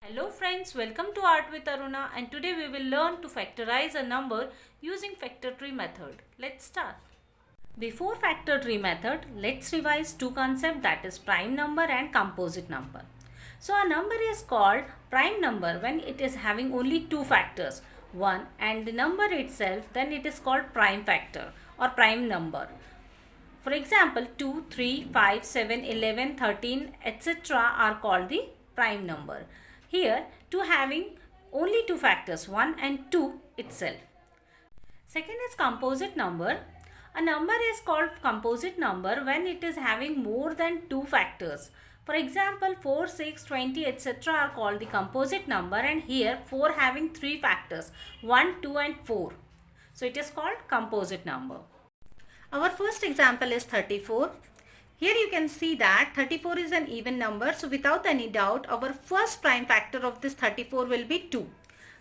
Hello friends, welcome to Art with Aruna, and today we will learn to factorize a number using factor tree method. Let's start. Before factor tree method, let's revise two concepts, that is prime number and composite number. So a number is called prime number when it is having only two factors, 1 and the number itself, then it is called prime factor or prime number. For example, 2, 3, 5, 7, 11, 13, etc. are called the prime number. Here, 2 having only two factors, 1 and 2 itself. Second is composite number. A number is called composite number when it is having more than two factors. For example, 4, 6, 20, etc. are called the composite number, and here 4 having three factors, 1, 2 and 4. So it is called composite number. Our first example is 34. Here you can see that 34 is an even number. So without any doubt, our first prime factor of this 34 will be 2.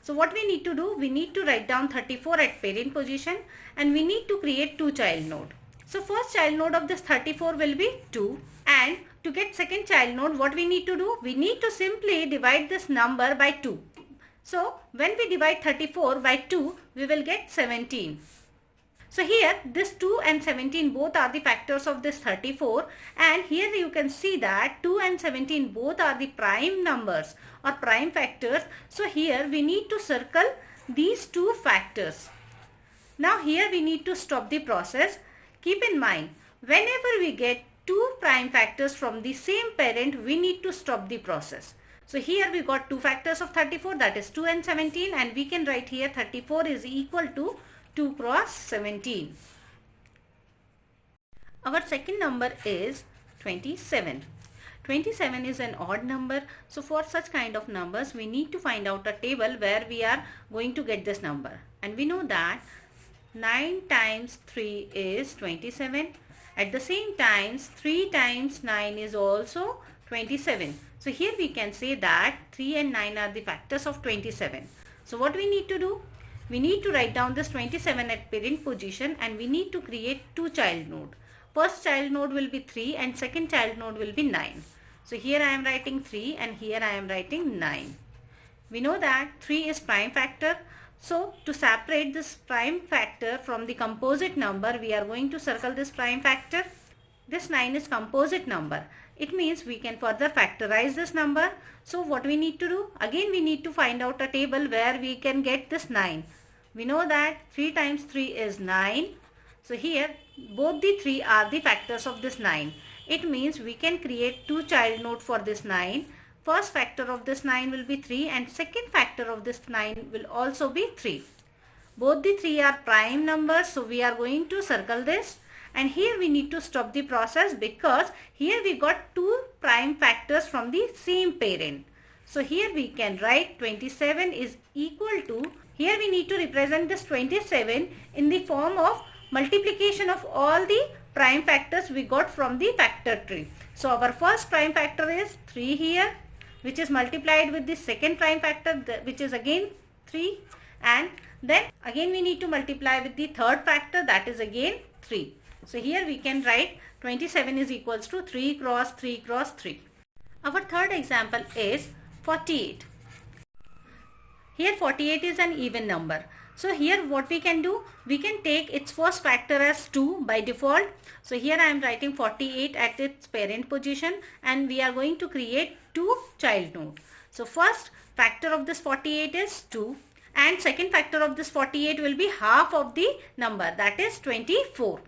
So what we need to do, we need to write down 34 at parent position and we need to create two child node. So first child node of this 34 will be 2, and to get second child node, what we need to do, we need to simply divide this number by 2. So when we divide 34 by 2, we will get 17. So here this 2 and 17 both are the factors of this 34, and here you can see that 2 and 17 both are the prime numbers or prime factors. So here we need to circle these two factors. Now here we need to stop the process. Keep in mind, whenever we get two prime factors from the same parent, we need to stop the process. So here we got two factors of 34, that is 2 and 17, and we can write here 34 is equal to 2 cross 17. Our second number is 27. 27 is an odd number. So for such kind of numbers, we need to find out a table where we are going to get this number. And we know that 9 times 3 is 27. At the same time, 3 times 9 is also 27. So here we can say that 3 and 9 are the factors of 27. So what we need to do? We need to write down this 27 at parent position and we need to create two child node. First child node will be 3 and second child node will be 9. So here I am writing 3 and here I am writing 9. We know that 3 is prime factor. So to separate this prime factor from the composite number, we are going to circle this prime factor. This 9 is composite number. It means we can further factorize this number. So what we need to do? Again we need to find out a table where we can get this 9. We know that 3 times 3 is 9. So here both the 3 are the factors of this 9. It means we can create two child node for this 9. First factor of this 9 will be 3 and second factor of this 9 will also be 3. Both the 3 are prime numbers, so we are going to circle this. And here we need to stop the process because here we got two prime factors from the same parent. So here we can write 27 is equal to, here we need to represent this 27 in the form of multiplication of all the prime factors we got from the factor tree. So our first prime factor is 3 here, which is multiplied with the second prime factor, which is again 3, and then again we need to multiply with the third factor, that is again 3. So here we can write 27 is equals to 3 cross 3 cross 3. Our third example is 48. Here 48 is an even number. So here what we can do, we can take its first factor as 2 by default. So here I am writing 48 at its parent position and we are going to create two child nodes. So first factor of this 48 is 2 and second factor of this 48 will be half of the number, that is 24.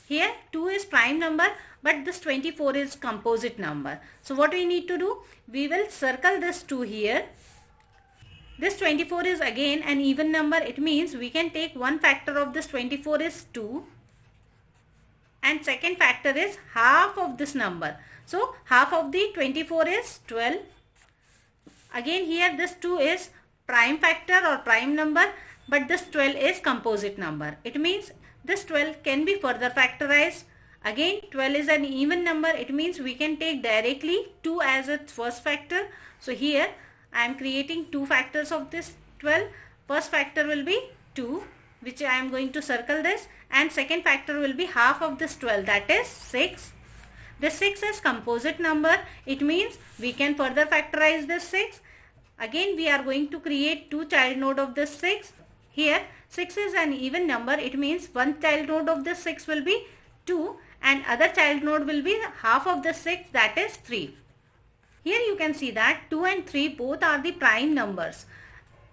Here 2 is prime number but this 24 is composite number. So what we need to do, we will circle this 2 here. This 24 is again an even number. It means we can take one factor of this 24 is 2 and second factor is half of this number. So half of the 24 is 12. Again here this 2 is prime factor or prime number but this 12 is composite number. It means this 12 can be further factorized. Again 12 is an even number. It means we can take directly 2 as its first factor. So here I am creating two factors of this 12. First factor will be 2, which I am going to circle this, and second factor will be half of this 12, that is 6. The 6 is composite number. It means we can further factorize this 6. Again we are going to create two child node of this 6. Here 6 is an even number. It means one child node of this 6 will be 2 and other child node will be half of the 6, that is 3. Here you can see that 2 and 3 both are the prime numbers.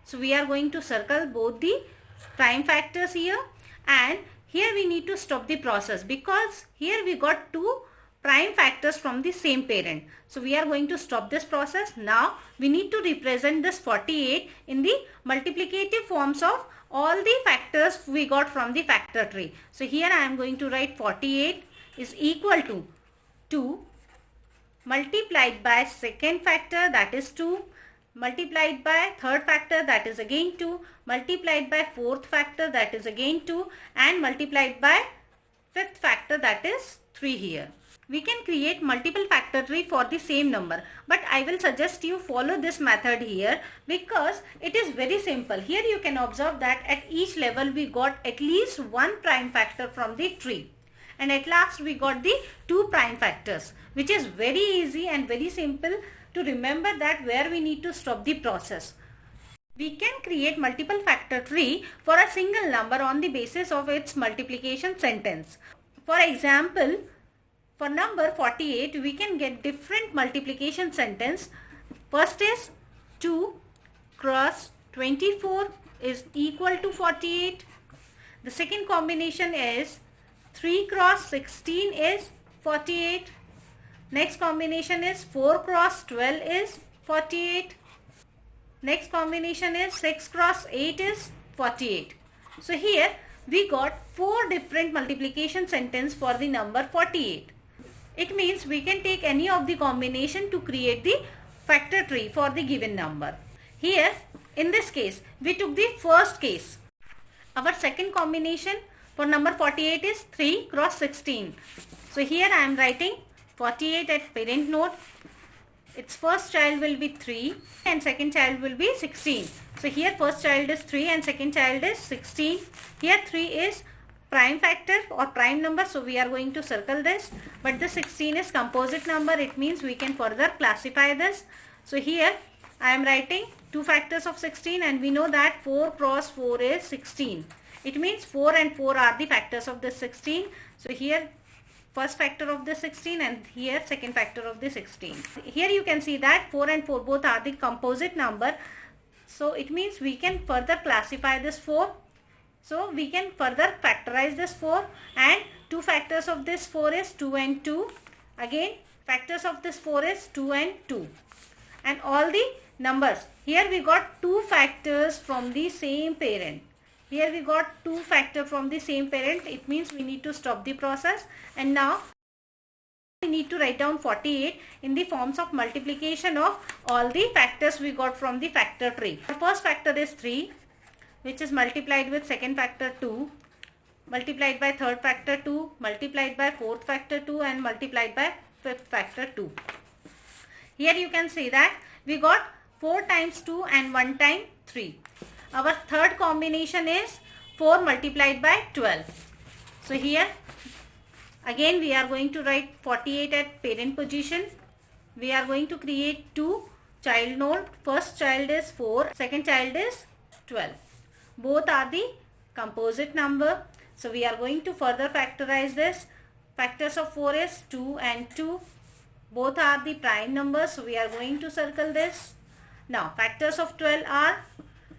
So we are going to circle both the prime factors here, and here we need to stop the process because here we got two prime factors from the same parent. So we are going to stop this process. Now we need to represent this 48 in the multiplicative forms of all the factors we got from the factor tree. So here I am going to write 48 is equal to 2 multiplied by second factor, that is 2, multiplied by third factor, that is again 2, multiplied by fourth factor, that is again 2, and multiplied by fifth factor, that is 3 here. We can create multiple factor tree for the same number, but I will suggest you follow this method here because it is very simple. Here you can observe that at each level we got at least one prime factor from the tree, and at last we got the two prime factors, which is very easy and very simple to remember that where we need to stop the process. We can create multiple factor tree for a single number on the basis of its multiplication sentence. For example, for number 48, we can get different multiplication sentence. First is 2 cross 24 is equal to 48. The second combination is 3 cross 16 is 48. Next combination is 4 cross 12 is 48. Next combination is 6 cross 8 is 48. So here we got 4 different multiplication sentence for the number 48. It means we can take any of the combination to create the factor tree for the given number. Here in this case we took the first case. Our second combination for number 48 is 3 cross 16. So here I am writing 48 at parent node. Its first child will be 3 and second child will be 16. So here first child is 3 and second child is 16. Here 3 is prime factor or prime number, so we are going to circle this, but the 16 is composite number. It means we can further classify this. So here I am writing two factors of 16, and we know that 4 cross 4 is 16. It means 4 and 4 are the factors of the 16. So here first factor of the 16 and here second factor of the 16. Here you can see that 4 and 4 both are the composite number. So it means we can further classify this 4. So we can further factorize this 4, and two factors of this 4 is 2 and 2. Again factors of this 4 is 2 and 2. And all the numbers, here we got two factors from the same parent. Here we got two factors from the same parent. It means we need to stop the process, and now we need to write down 48 in the forms of multiplication of all the factors we got from the factor tree. The first factor is 3, which is multiplied with second factor 2, multiplied by third factor 2, multiplied by fourth factor 2, and multiplied by fifth factor 2. Here you can see that we got 4 times 2 and 1 time 3. Our third combination is 4 multiplied by 12. So here again we are going to write 48 at parent position. We are going to create two child node. First child is 4, second child is 12. Both are the composite number. So we are going to further factorize this. Factors of 4 is 2 and 2. Both are the prime numbers. So we are going to circle this. Now factors of 12 are,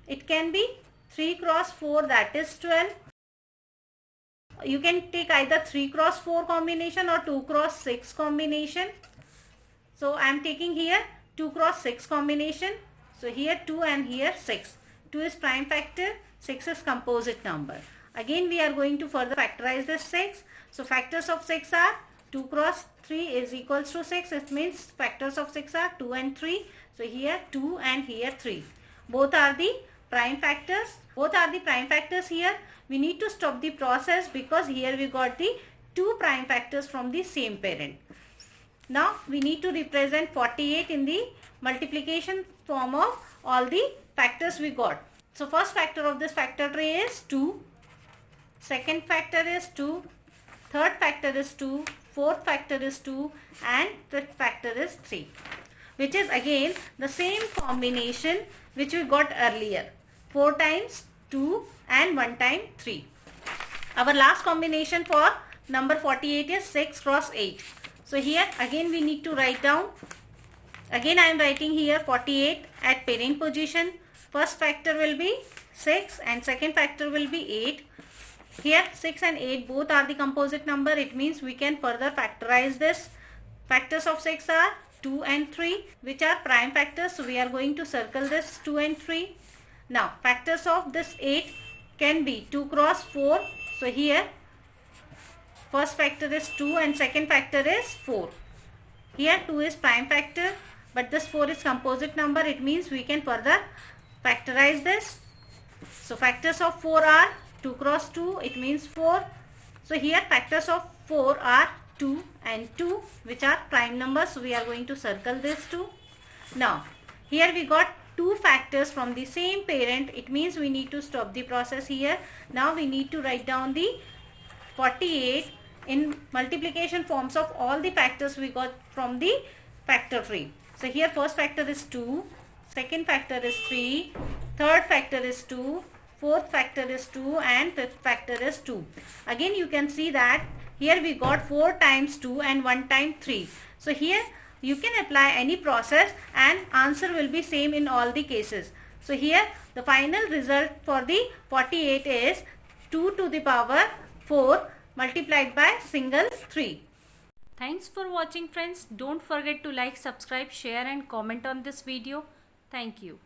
it can be 3 cross 4, that is 12. You can take either 3 cross 4 combination or 2 cross 6 combination. So I am taking here 2 cross 6 combination. So here 2 and here 6. 2 is prime factor, 6 is composite number. Again we are going to further factorize this 6. So factors of 6 are 2 cross 3 is equals to 6. It means factors of 6 are 2 and 3. So here 2 and here 3. Both are the prime factors. Both are the prime factors here. We need to stop the process because here we got the two prime factors from the same parent. Now we need to represent 48 in the multiplication form of all the factors we got. So first factor of this factor tree is 2. Second factor is 2. Third factor is 2. fourth factor is 2 and fifth factor is 3, which is again the same combination which we got earlier, 4 times 2 and 1 time 3. Our last combination for number 48 is 6 cross 8. So here again we need to write down. Again I am writing here 48 at parent position. First factor will be 6 and second factor will be 8. Here 6 and 8 both are the composite number. It means we can further factorize this. Factors of 6 are 2 and 3, which are prime factors. So we are going to circle this 2 and 3. Now factors of this 8 can be 2 cross 4. So here first factor is 2 and second factor is 4. Here 2 is prime factor, but this 4 is composite number. It means we can further factorize this. So factors of 4 are 2 cross 2, it means 4. So here factors of 4 are 2 and 2, which are prime numbers. So we are going to circle this 2. Now here we got 2 factors from the same parent. It means we need to stop the process here. Now we need to write down the 48 in multiplication forms of all the factors we got from the factor tree. So here first factor is 2, second factor is 3, third factor is 2, fourth factor is 2 and fifth factor is 2. Again you can see that here we got 4 times 2 and 1 time 3. So here you can apply any process and answer will be same in all the cases. So here the final result for the 48 is 2 to the power 4 multiplied by single 3. Thanks for watching friends. Don't forget to like, subscribe, share and comment on this video. Thank you.